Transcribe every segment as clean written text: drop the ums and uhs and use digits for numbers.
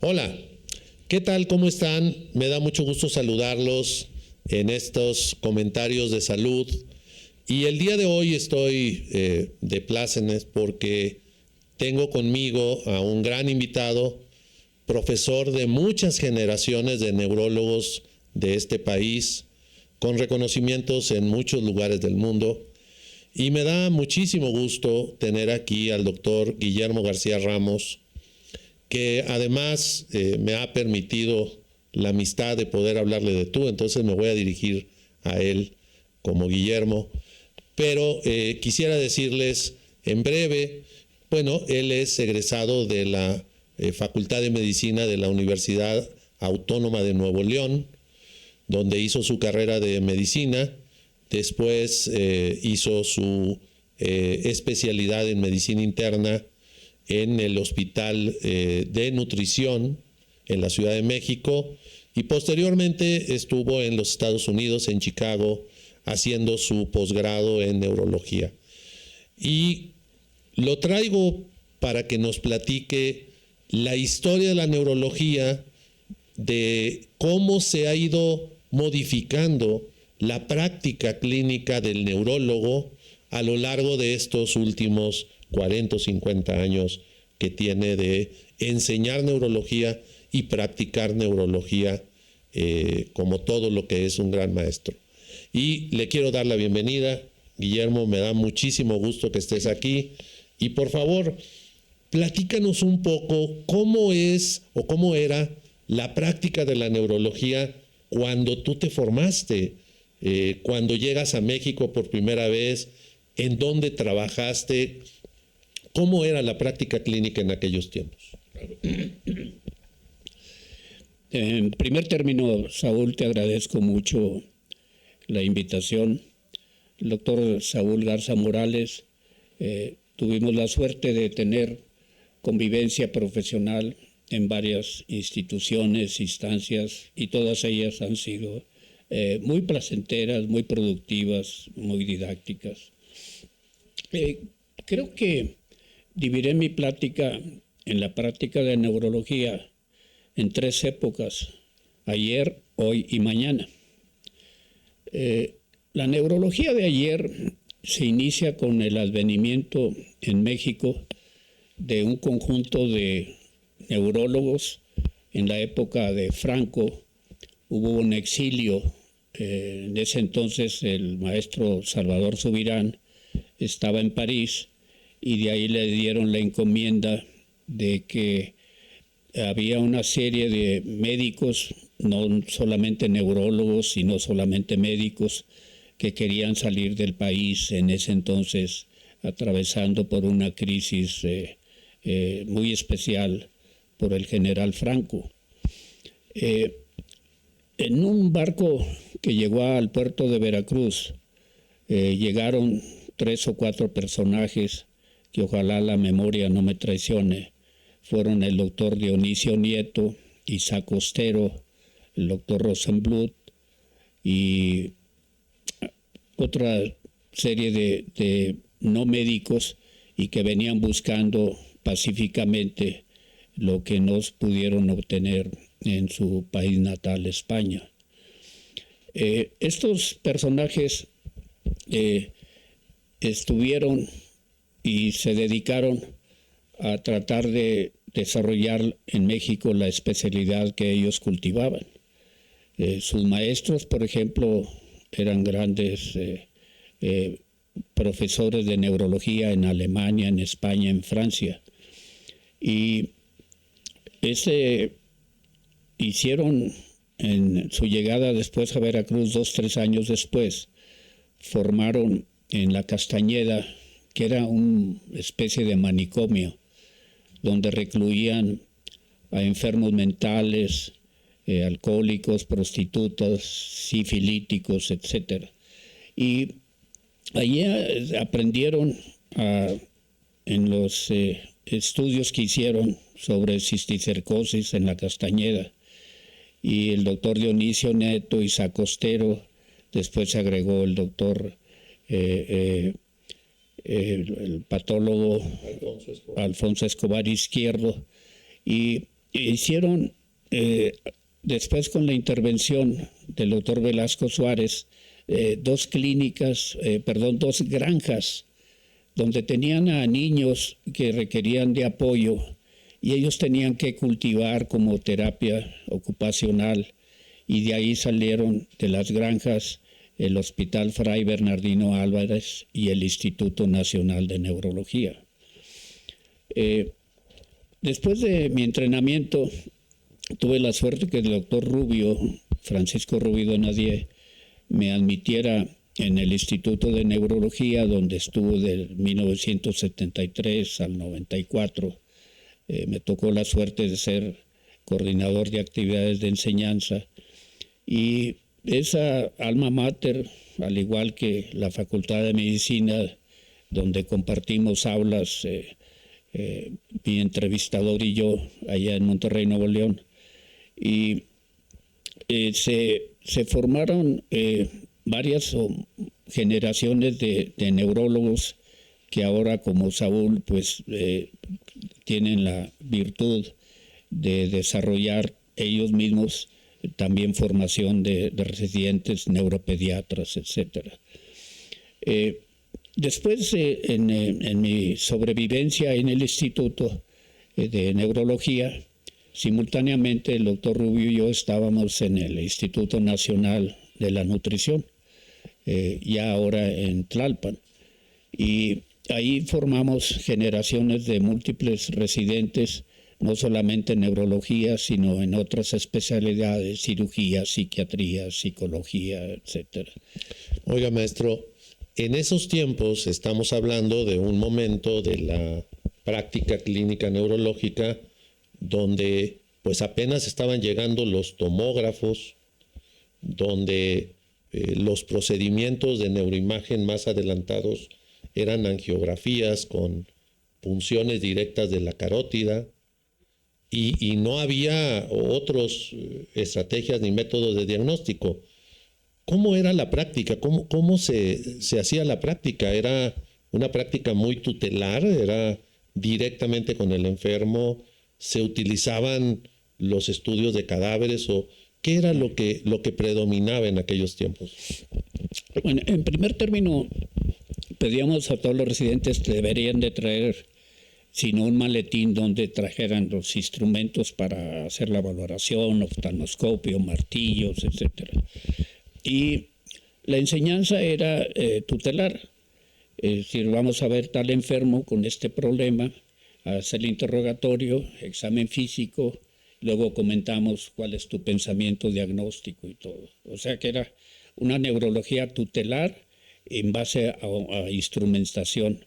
Hola, ¿qué tal? ¿Cómo están? Me da mucho gusto saludarlos en estos comentarios de salud. Y el día de hoy estoy de plácemes porque tengo conmigo a un gran invitado, profesor de muchas generaciones de neurólogos de este país, con reconocimientos en muchos lugares del mundo. Y me da muchísimo gusto tener aquí al doctor Guillermo García Ramos, que además me ha permitido la amistad de poder hablarle de tú, entonces me voy a dirigir a él como Guillermo. Pero quisiera decirles en breve, bueno, él es egresado de la Facultad de Medicina de la Universidad Autónoma de Nuevo León, donde hizo su carrera de medicina. Después hizo su especialidad en medicina interna en el Hospital de Nutrición en la Ciudad de México, y posteriormente estuvo en los Estados Unidos, en Chicago, haciendo su posgrado en neurología. Y lo traigo para que nos platique la historia de la neurología, de cómo se ha ido modificando la práctica clínica del neurólogo a lo largo de estos últimos 40 o 50 años que tiene de enseñar neurología y practicar neurología como todo lo que es un gran maestro. Y le quiero dar la bienvenida, Guillermo, me da muchísimo gusto que estés aquí. Y por favor, platícanos un poco cómo es o cómo era la práctica de la neurología cuando tú te formaste, cuando llegas a México por primera vez, en dónde trabajaste, cómo era la práctica clínica en aquellos tiempos. En primer término, Saúl, te agradezco mucho la invitación. El doctor Saúl Garza Morales, tuvimos la suerte de tener convivencia profesional en varias instituciones, instancias, y todas ellas han sido muy placenteras, muy productivas, muy didácticas. Creo que dividiré mi plática en la práctica de neurología en tres épocas: ayer, hoy y mañana. La neurología de ayer se inicia con el advenimiento en México de un conjunto de neurólogos. En la época de Franco hubo un exilio. En ese entonces el maestro Salvador Subirán estaba en París y de ahí le dieron la encomienda de que había una serie de médicos, no solamente neurólogos, sino solamente médicos, que querían salir del país en ese entonces, atravesando por una crisis muy especial por el general Franco. En un barco que llegó al puerto de Veracruz, llegaron 3 o 4 personajes que ojalá la memoria no me traicione. Fueron el doctor Dionisio Nieto, Isaac Costero, el doctor Rosenblut y otra serie de no médicos, y que venían buscando pacíficamente lo que no pudieron obtener en su país natal, España. Estos personajes estuvieron y se dedicaron a tratar de desarrollar en México la especialidad que ellos cultivaban. Sus maestros, por ejemplo, eran grandes profesores de neurología en Alemania, en España, en Francia. Y hicieron en su llegada después a Veracruz, 2 o 3 años después, formaron en La Castañeda, que era una especie de manicomio, donde recluían a enfermos mentales, alcohólicos, prostitutas, sifilíticos, etc. Y allí aprendieron en los estudios que hicieron sobre cisticercosis en La Castañeda, y el doctor Dionisio Nieto, Isaac Costero, después se agregó el doctor el patólogo Alfonso Escobar Izquierdo, y hicieron, después con la intervención del doctor Velasco Suárez, dos granjas, donde tenían a niños que requerían de apoyo y ellos tenían que cultivar como terapia ocupacional, y de ahí salieron de las granjas el Hospital Fray Bernardino Álvarez y el Instituto Nacional de Neurología. Después de mi entrenamiento, tuve la suerte que el doctor Rubio, Francisco Rubio Donadier, me admitiera en el Instituto de Neurología, donde estuvo de 1973 al 94. Me tocó la suerte de ser coordinador de actividades de enseñanza, y esa alma mater, al igual que la Facultad de Medicina, donde compartimos aulas, mi entrevistador y yo, allá en Monterrey, Nuevo León, y se formaron varias generaciones de neurólogos que ahora, como Saúl, pues tienen la virtud de desarrollar ellos mismos también formación de residentes, neuropediatras, etc. Después, en mi sobrevivencia en el Instituto de Neurología, simultáneamente el doctor Rubio y yo estábamos en el Instituto Nacional de la Nutrición, ya ahora en Tlalpan, y ahí formamos generaciones de múltiples residentes, no solamente en neurología, sino en otras especialidades, cirugía, psiquiatría, psicología, etc. Oiga, maestro, en esos tiempos estamos hablando de un momento de la práctica clínica neurológica donde pues apenas estaban llegando los tomógrafos, donde los procedimientos de neuroimagen más adelantados eran angiografías con punciones directas de la carótida, y no había otras estrategias ni métodos de diagnóstico. ¿Cómo era la práctica? ¿Cómo se hacía la práctica? ¿Era una práctica muy tutelar? ¿Era directamente con el enfermo? ¿Se utilizaban los estudios de cadáveres? ¿O qué era lo que predominaba en aquellos tiempos? Bueno, en primer término, pedíamos a todos los residentes que deberían de traer, sino un maletín donde trajeran los instrumentos para hacer la valoración, oftalmoscopio, martillos, etc. Y la enseñanza era tutelar, es decir, vamos a ver tal enfermo con este problema, hacer el interrogatorio, examen físico, luego comentamos cuál es tu pensamiento diagnóstico y todo. O sea que era una neurología tutelar en base a instrumentación.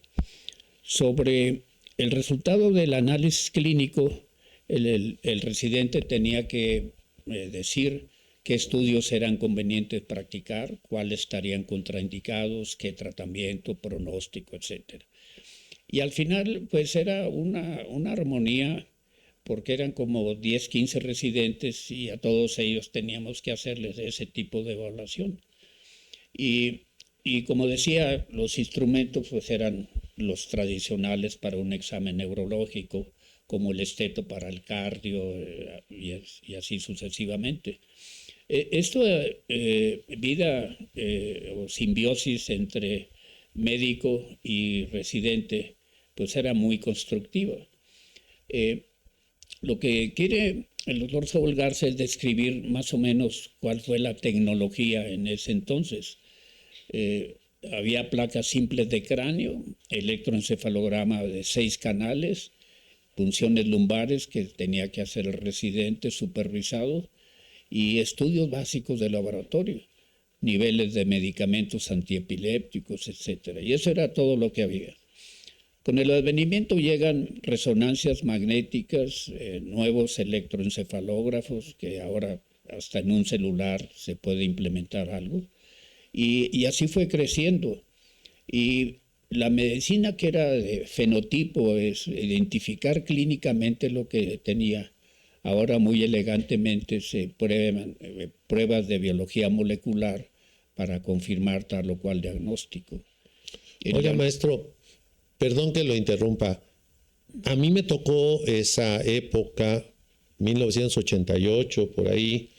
Sobre el resultado del análisis clínico, el residente tenía que decir qué estudios eran convenientes practicar, cuáles estarían contraindicados, qué tratamiento, pronóstico, etc. Y al final, pues era una armonía, porque eran como 10, 15 residentes y a todos ellos teníamos que hacerles ese tipo de evaluación. Y como decía, los instrumentos pues eran los tradicionales para un examen neurológico, como el esteto para el cardio y así sucesivamente. Esto vida o simbiosis entre médico y residente pues era muy constructiva. Lo que quiere el doctor Saúl Garza es describir más o menos cuál fue la tecnología en ese entonces. Había placas simples de cráneo, electroencefalograma de 6 canales, punciones lumbares que tenía que hacer el residente supervisado y estudios básicos de laboratorio, niveles de medicamentos antiepilépticos, etc. Y eso era todo lo que había. Con el advenimiento llegan resonancias magnéticas, nuevos electroencefalógrafos, que ahora hasta en un celular se puede implementar algo. Y así fue creciendo. Y la medicina que era de fenotipo, es identificar clínicamente lo que tenía. Ahora muy elegantemente se prueban pruebas de biología molecular para confirmar tal o cual diagnóstico. Oiga, maestro, perdón que lo interrumpa. A mí me tocó esa época 1988, por ahí,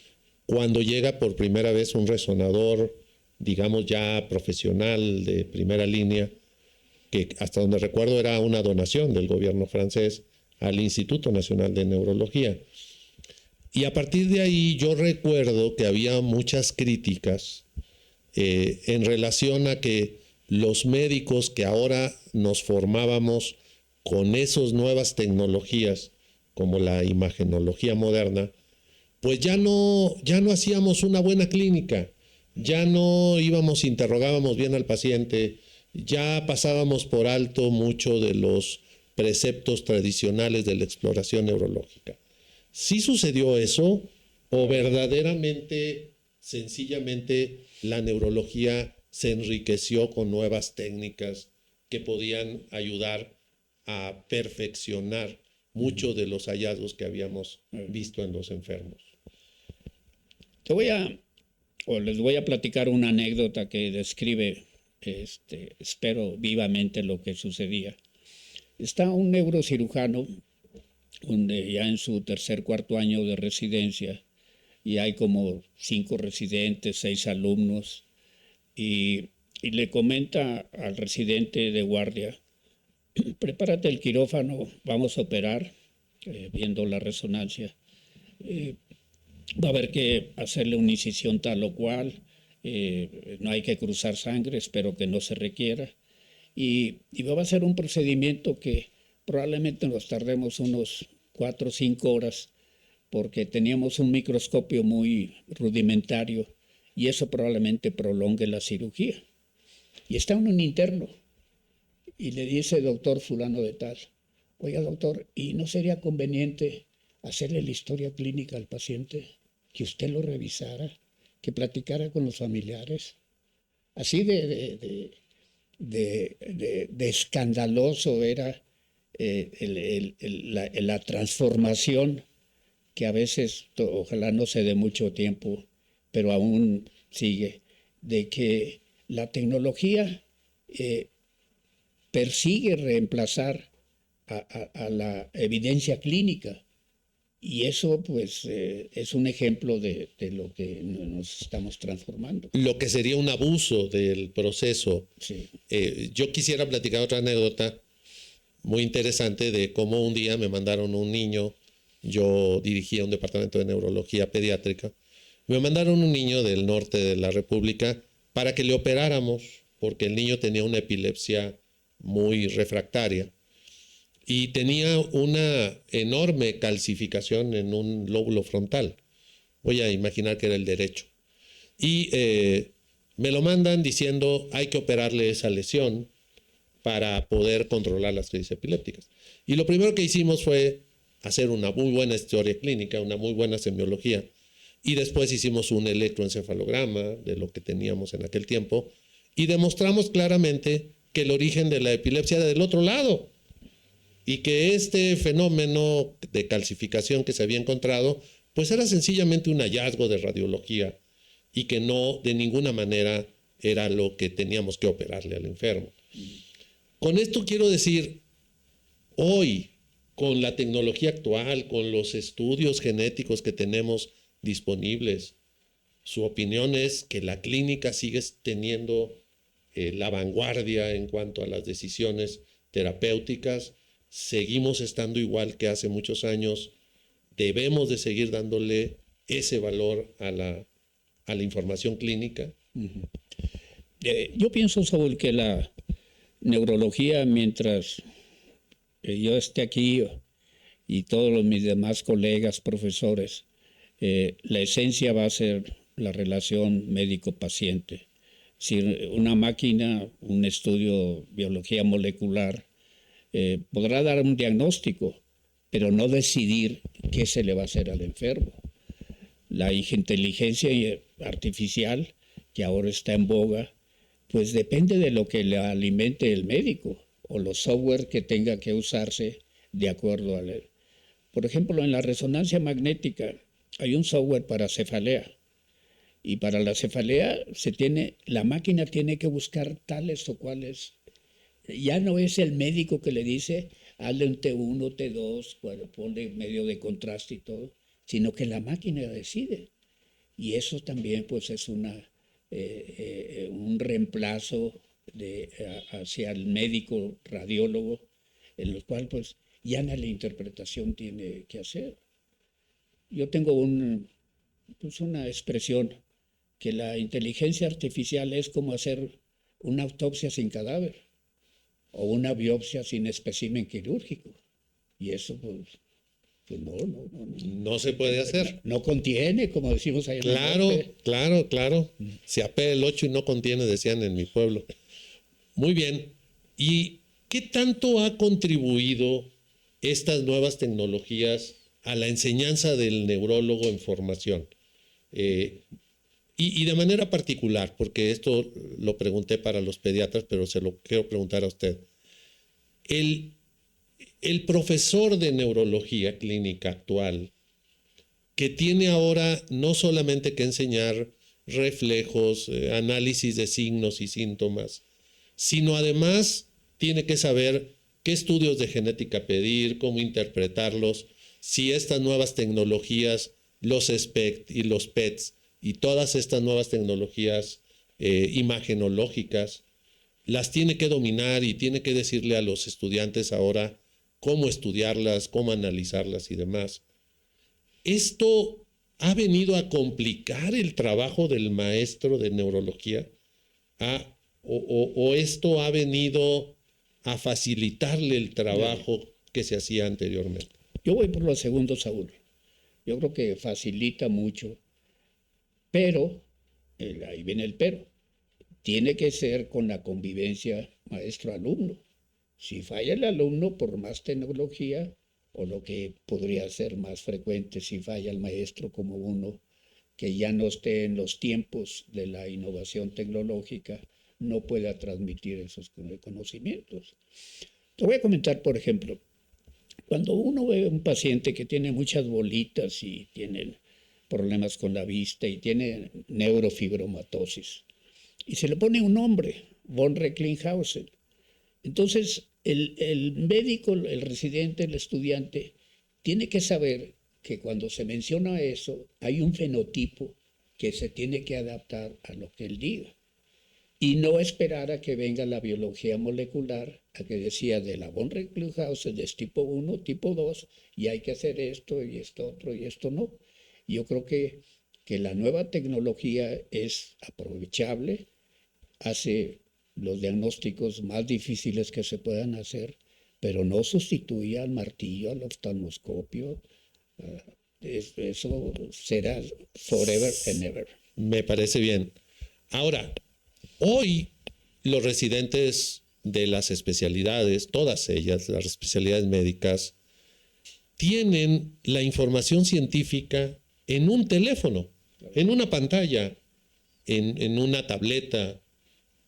cuando llega por primera vez un resonador, digamos ya profesional de primera línea, que hasta donde recuerdo era una donación del gobierno francés al Instituto Nacional de Neurología. Y a partir de ahí yo recuerdo que había muchas críticas en relación a que los médicos que ahora nos formábamos con esas nuevas tecnologías, como la imagenología moderna, pues ya no hacíamos una buena clínica, ya no interrogábamos bien al paciente, ya pasábamos por alto mucho de los preceptos tradicionales de la exploración neurológica. ¿Sí sucedió eso o verdaderamente, sencillamente, la neurología se enriqueció con nuevas técnicas que podían ayudar a perfeccionar muchos de los hallazgos que habíamos visto en los enfermos? Les voy a platicar una anécdota que describe, espero vivamente lo que sucedía. Está un neurocirujano ya en su cuarto año de residencia, y hay como 5 residentes, 6 alumnos, y le comenta al residente de guardia: prepárate el quirófano, vamos a operar, viendo la resonancia. Va a haber que hacerle una incisión tal o cual, no hay que cruzar sangre, espero que no se requiera. Y va a ser un procedimiento que probablemente nos tardemos unos 4 o 5 horas, porque teníamos un microscopio muy rudimentario y eso probablemente prolongue la cirugía. Y está en un interno y le dice: doctor fulano de tal, oiga doctor, ¿y no sería conveniente hacerle la historia clínica al paciente, que usted lo revisara, que platicara con los familiares? Así de escandaloso era la transformación, que a veces, ojalá no se dé mucho tiempo, pero aún sigue, de que la tecnología persigue reemplazar a la evidencia clínica. Y eso, pues, es un ejemplo de lo que nos estamos transformando. Lo que sería un abuso del proceso. Sí. Yo quisiera platicar otra anécdota muy interesante de cómo un día me mandaron un niño. Yo dirigía un departamento de neurología pediátrica. Me mandaron un niño del norte de la República para que le operáramos, porque el niño tenía una epilepsia muy refractaria y tenía una enorme calcificación en un lóbulo frontal. Voy a imaginar que era el derecho. Y me lo mandan diciendo: hay que operarle esa lesión para poder controlar las crisis epilépticas. Y lo primero que hicimos fue hacer una muy buena historia clínica, una muy buena semiología, y después hicimos un electroencefalograma de lo que teníamos en aquel tiempo y demostramos claramente que el origen de la epilepsia era del otro lado y que este fenómeno de calcificación que se había encontrado pues era sencillamente un hallazgo de radiología y que no de ninguna manera era lo que teníamos que operarle al enfermo. Con esto quiero decir, hoy, con la tecnología actual, con los estudios genéticos que tenemos disponibles, su opinión es que la clínica sigue teniendo la vanguardia en cuanto a las decisiones terapéuticas. Seguimos estando igual que hace muchos años. Debemos de seguir dándole ese valor a la información clínica. Yo pienso, Saúl, que la neurología, mientras yo esté aquí y todos mis demás colegas, profesores, la esencia va a ser la relación médico-paciente. Si una máquina, un estudio biología molecular, podrá dar un diagnóstico, pero no decidir qué se le va a hacer al enfermo. La inteligencia artificial, que ahora está en boga, pues depende de lo que le alimente el médico o los software que tenga que usarse de acuerdo a él. Por ejemplo, en la resonancia magnética hay un software para cefalea, y para la cefalea la máquina tiene que buscar tales o cuales. Ya no es el médico que le dice: hazle un T1, T2, ponle medio de contraste y todo, sino que la máquina decide. Y eso también pues es un reemplazo hacia el médico radiólogo, en el cual pues ya la interpretación tiene que hacer. Yo tengo una expresión, que la inteligencia artificial es como hacer una autopsia sin cadáver o una biopsia sin espécimen quirúrgico. Y eso pues No se puede hacer. No contiene, como decimos ahí en el norte. Claro. Se apea el 8 y no contiene, decían en mi pueblo. Muy bien. ¿Y qué tanto ha contribuido estas nuevas tecnologías a la enseñanza del neurólogo en formación? Y de manera particular, porque esto lo pregunté para los pediatras, pero se lo quiero preguntar a usted. El profesor de neurología clínica actual, que tiene ahora no solamente que enseñar reflejos, análisis de signos y síntomas, sino además tiene que saber qué estudios de genética pedir, cómo interpretarlos, si estas nuevas tecnologías, los SPECT y los PETs y todas estas nuevas tecnologías imagenológicas, las tiene que dominar y tiene que decirle a los estudiantes ahora cómo estudiarlas, cómo analizarlas y demás. ¿Esto ha venido a complicar el trabajo del maestro de neurología? ¿O esto ha venido a facilitarle el trabajo que se hacía anteriormente? Yo voy por lo segundo, Saúl. Yo creo que facilita mucho, pero, ahí viene el pero, tiene que ser con la convivencia maestro-alumno. Si falla el alumno por más tecnología, o lo que podría ser más frecuente, si falla el maestro como uno que ya no esté en los tiempos de la innovación tecnológica, no pueda transmitir esos conocimientos. Te voy a comentar, por ejemplo, cuando uno ve a un paciente que tiene muchas bolitas y tiene problemas con la vista y tiene neurofibromatosis, y se le pone un nombre, von Recklinghausen. Entonces, el médico, el residente, el estudiante, tiene que saber que cuando se menciona eso, hay un fenotipo que se tiene que adaptar a lo que él diga. Y no esperar a que venga la biología molecular, a que decía de la von Recklinghausen es tipo 1, tipo 2, y hay que hacer esto y esto otro y esto no. Yo creo que la nueva tecnología es aprovechable, hace los diagnósticos más difíciles que se puedan hacer, pero no sustituye al martillo, al oftalmoscopio. Eso será forever and ever. Me parece bien. Ahora, hoy los residentes de las especialidades, todas ellas, las especialidades médicas, tienen la información científica en un teléfono, en una pantalla, en una tableta.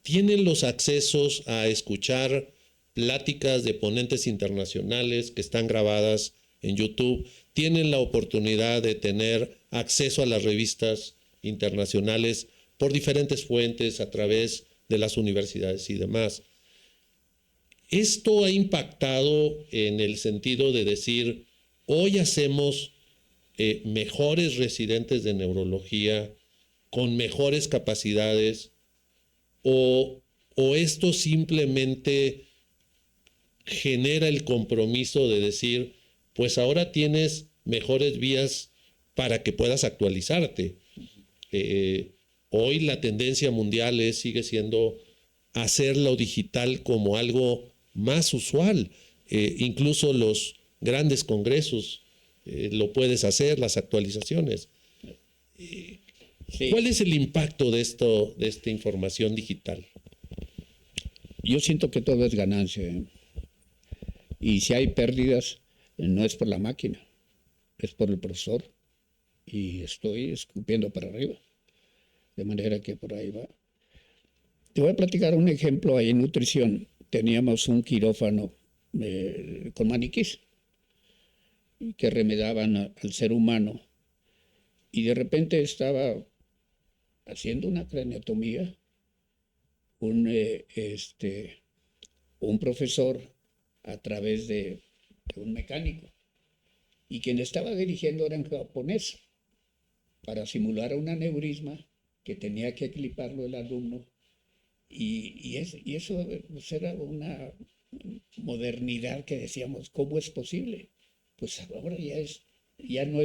Tienen los accesos a escuchar pláticas de ponentes internacionales que están grabadas en YouTube. Tienen la oportunidad de tener acceso a las revistas internacionales por diferentes fuentes a través de las universidades y demás. Esto ha impactado en el sentido de decir, hoy hacemos mejores residentes de neurología con mejores capacidades, o esto simplemente genera el compromiso de decir, pues ahora tienes mejores vías para que puedas actualizarte. Hoy la tendencia mundial sigue siendo hacer lo digital como algo más usual. Incluso los grandes congresos lo puedes hacer, las actualizaciones. Sí. ¿Cuál es el impacto de esta información digital? Yo siento que todo es ganancia. Y si hay pérdidas, no es por la máquina, es por el profesor. Y estoy escupiendo para arriba. De manera que por ahí va. Te voy a platicar un ejemplo ahí en nutrición. Teníamos un quirófano con maniquís que remedaban al ser humano. Y de repente estaba haciendo una craneotomía un profesor, a través de de un mecánico. Y quien estaba dirigiendo era en japonés, para simular un aneurisma que tenía que cliparlo el alumno. Y eso pues, era una modernidad que decíamos, ¿cómo es posible? Pues ahora ya no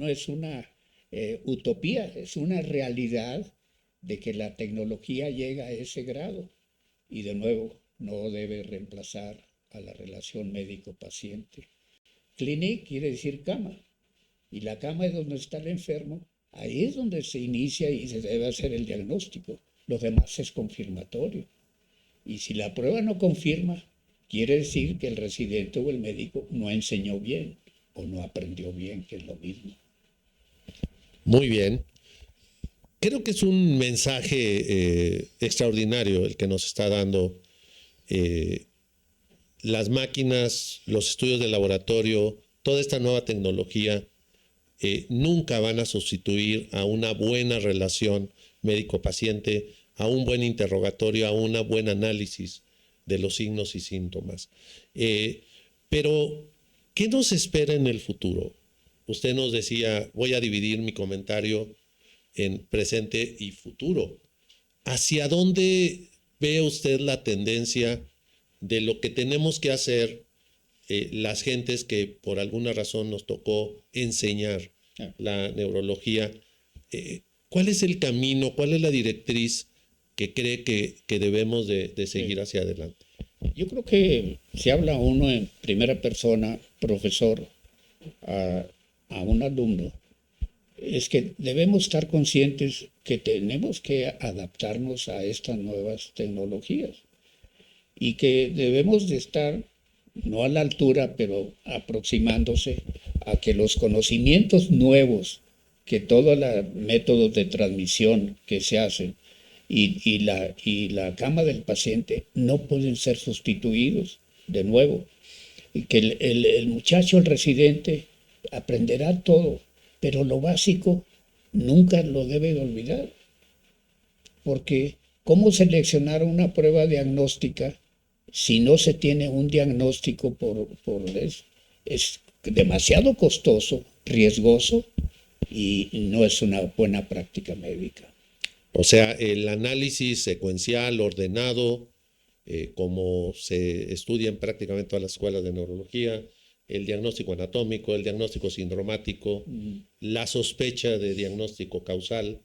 es una utopía, es una realidad de que la tecnología llega a ese grado. Y de nuevo, no debe reemplazar a la relación médico-paciente. Clinic quiere decir cama, y la cama es donde está el enfermo, ahí es donde se inicia y se debe hacer el diagnóstico. Lo demás es confirmatorio. Y si la prueba no confirma, quiere decir que el residente o el médico no enseñó bien o no aprendió bien, que es lo mismo. Muy bien. Creo que es un mensaje extraordinario el que nos está dando. Las máquinas, los estudios de laboratorio, toda esta nueva tecnología nunca van a sustituir a una buena relación médico-paciente, a un buen interrogatorio, a un buen análisis de los signos y síntomas. Pero, ¿qué nos espera en el futuro? Usted nos decía, voy a dividir mi comentario en presente y futuro. ¿Hacia dónde ve usted la tendencia de lo que tenemos que hacer las gentes que por alguna razón nos tocó enseñar la neurología? ¿Cuál es el camino, cuál es la directriz que cree que debemos de seguir hacia adelante? Yo creo que si habla uno en primera persona, profesor, a un alumno, es que debemos estar conscientes que tenemos que adaptarnos a estas nuevas tecnologías y que debemos de estar no a la altura, pero aproximándose a que los conocimientos nuevos, que todos los métodos de transmisión que se hacen y la cama del paciente no pueden ser sustituidos de nuevo. Y que el muchacho, el residente, aprenderá todo, pero lo básico nunca lo debe de olvidar. Porque ¿cómo seleccionar una prueba diagnóstica si no se tiene un diagnóstico es demasiado costoso, riesgoso y no es una buena práctica médica? O sea, el análisis secuencial, ordenado, como se estudia en prácticamente todas las escuelas de neurología, el diagnóstico anatómico, el diagnóstico sindromático, la sospecha de diagnóstico causal,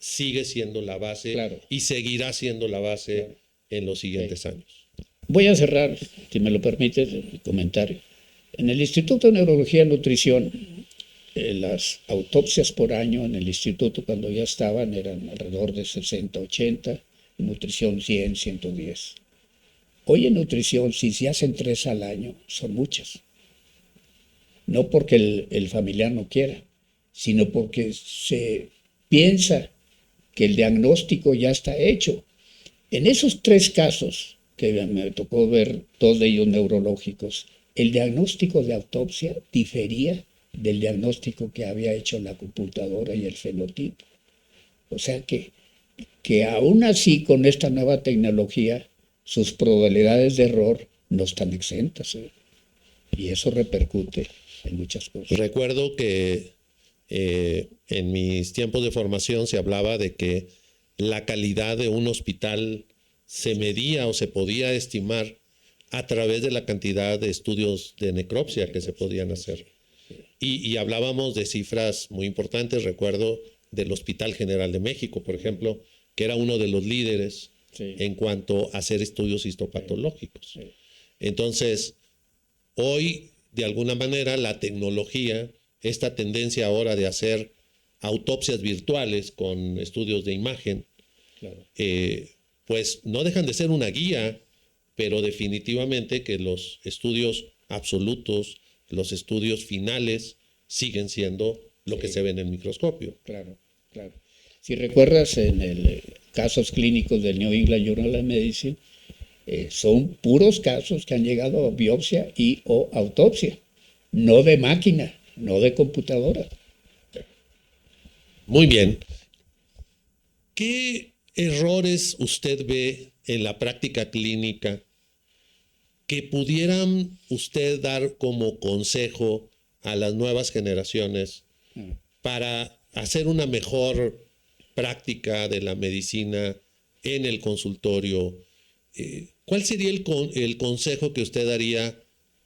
sigue siendo la base, claro, y seguirá siendo la base, claro, en los siguientes años. Voy a cerrar, si me lo permites, mi comentario. En el Instituto de Neurología y Nutrición, las autopsias por año en el instituto cuando ya estaban eran alrededor de 60, 80, en nutrición 100, 110. Hoy en nutrición, si se hacen 3 al año, son muchas. No porque el familiar no quiera, sino porque se piensa que el diagnóstico ya está hecho. En esos 3 casos, que me tocó ver 2 de ellos neurológicos, el diagnóstico de autopsia difería del diagnóstico que había hecho la computadora y el fenotipo. O sea que aún así con esta nueva tecnología, sus probabilidades de error no están exentas. Y eso repercute en muchas cosas. Recuerdo que en mis tiempos de formación se hablaba de que la calidad de un hospital se medía o se podía estimar a través de la cantidad de estudios de necropsia que se podían hacer. Y hablábamos de cifras muy importantes. Recuerdo del Hospital General de México, por ejemplo, que era uno de los líderes en cuanto a hacer estudios histopatológicos. Entonces, hoy, de alguna manera, la tecnología, esta tendencia ahora de hacer autopsias virtuales con estudios de imagen, claro, pues no dejan de ser una guía, pero definitivamente que los estudios absolutos, los estudios finales, siguen siendo lo que se ve en el microscopio. Claro, claro. Si recuerdas en el casos clínicos del New England Journal of Medicine, son puros casos que han llegado a biopsia y o autopsia, no de máquina, no de computadora. Muy bien. ¿Qué errores usted ve en la práctica clínica que pudieran usted dar como consejo a las nuevas generaciones para hacer una mejor práctica de la medicina en el consultorio? ¿Cuál sería el consejo que usted daría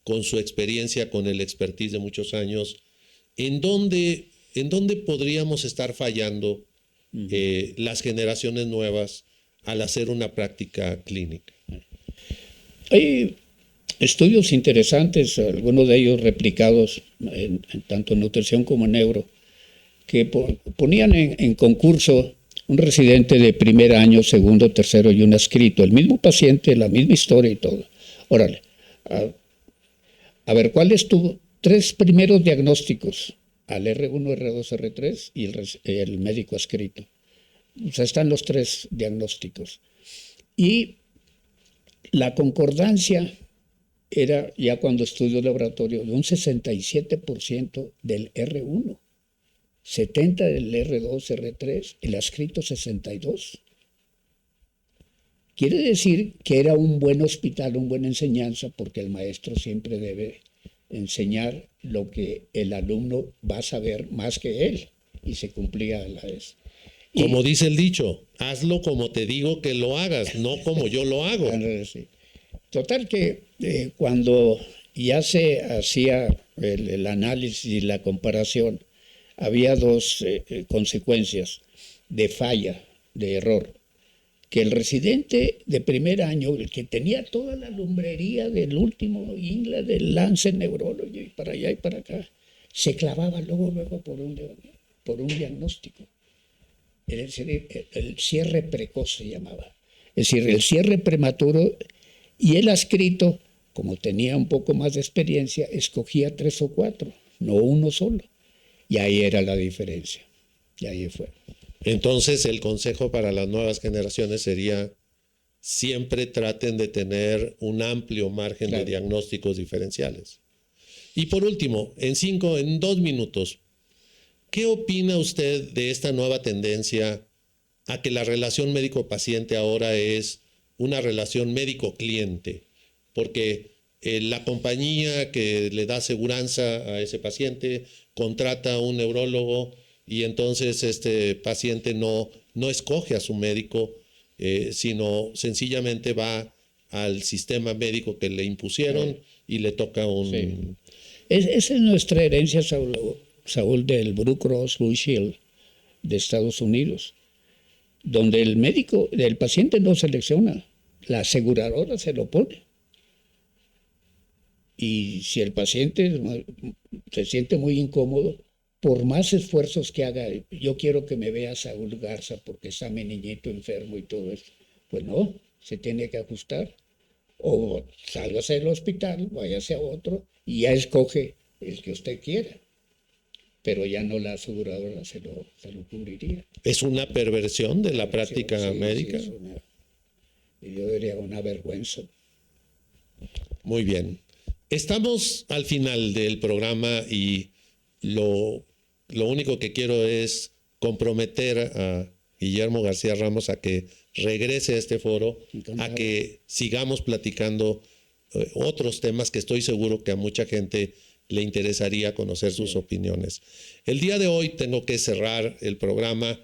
con su experiencia, con el expertise de muchos años? ¿En dónde podríamos estar fallando las generaciones nuevas al hacer una práctica clínica? Hay estudios interesantes, algunos de ellos replicados tanto en nutrición como en neuro, que ponían en concurso un residente de primer año, segundo, tercero y un adscrito, el mismo paciente, la misma historia y todo. Órale, a ver, ¿cuáles tuvo? 3 primeros diagnósticos, al R1, R2, R3 y el médico adscrito. O sea, están los 3 diagnósticos. Y la concordancia era, ya cuando estudió laboratorio, de un 67% del R1, 70% del R2, R3, el adscrito 62%. Quiere decir que era un buen hospital, una buena enseñanza, porque el maestro siempre debe enseñar lo que el alumno va a saber más que él, y se cumplía a la vez. Como dice el dicho, hazlo como te digo que lo hagas, no como yo lo hago. Sí. Total que cuando ya se hacía el análisis y la comparación, había 2 consecuencias de falla, de error. Que el residente de primer año, el que tenía toda la lumbrería del último INGLA, del Lancet Neurology, y para allá y para acá, se clavaba luego por un diagnóstico. Es decir, el cierre precoz se llamaba. Es decir, el cierre prematuro, y el adscrito, como tenía un poco más de experiencia, escogía 3 o 4, no uno solo. Y ahí era la diferencia. Y ahí fue. Entonces, el consejo para las nuevas generaciones sería: siempre traten de tener un amplio margen de diagnósticos diferenciales. Y por último, en 2 minutos, ¿qué opina usted de esta nueva tendencia a que la relación médico-paciente ahora es una relación médico-cliente? Porque la compañía que le da aseguranza a ese paciente contrata a un neurólogo, y entonces este paciente no escoge a su médico, sino sencillamente va al sistema médico que le impusieron y le toca un... Sí. Esa es nuestra herencia, Saúl, del Blue Cross Blue Shield de Estados Unidos, donde el paciente no selecciona, la aseguradora se lo pone. Y si el paciente se siente muy incómodo, por más esfuerzos que haga, yo quiero que me vea Saúl Garza porque está mi niñito enfermo y todo eso, pues no, se tiene que ajustar. O sálgase del hospital, váyase a otro y ya escoge el que usted quiera. Pero ya no la aseguradora se lo cubriría. ¿Es una perversión de la práctica médica? Sí, yo diría una vergüenza. Muy bien. Estamos al final del programa y lo único que quiero es comprometer a Guillermo García Ramos a que regrese a este foro, a que sigamos platicando otros temas que estoy seguro que a mucha gente le interesaría conocer sus opiniones. El día de hoy tengo que cerrar el programa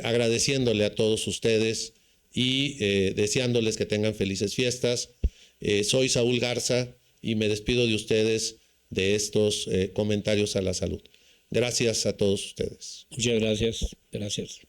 agradeciéndole a todos ustedes y deseándoles que tengan felices fiestas. Soy Saúl Garza y me despido de ustedes de estos comentarios a la salud. Gracias a todos ustedes. Muchas gracias. Gracias.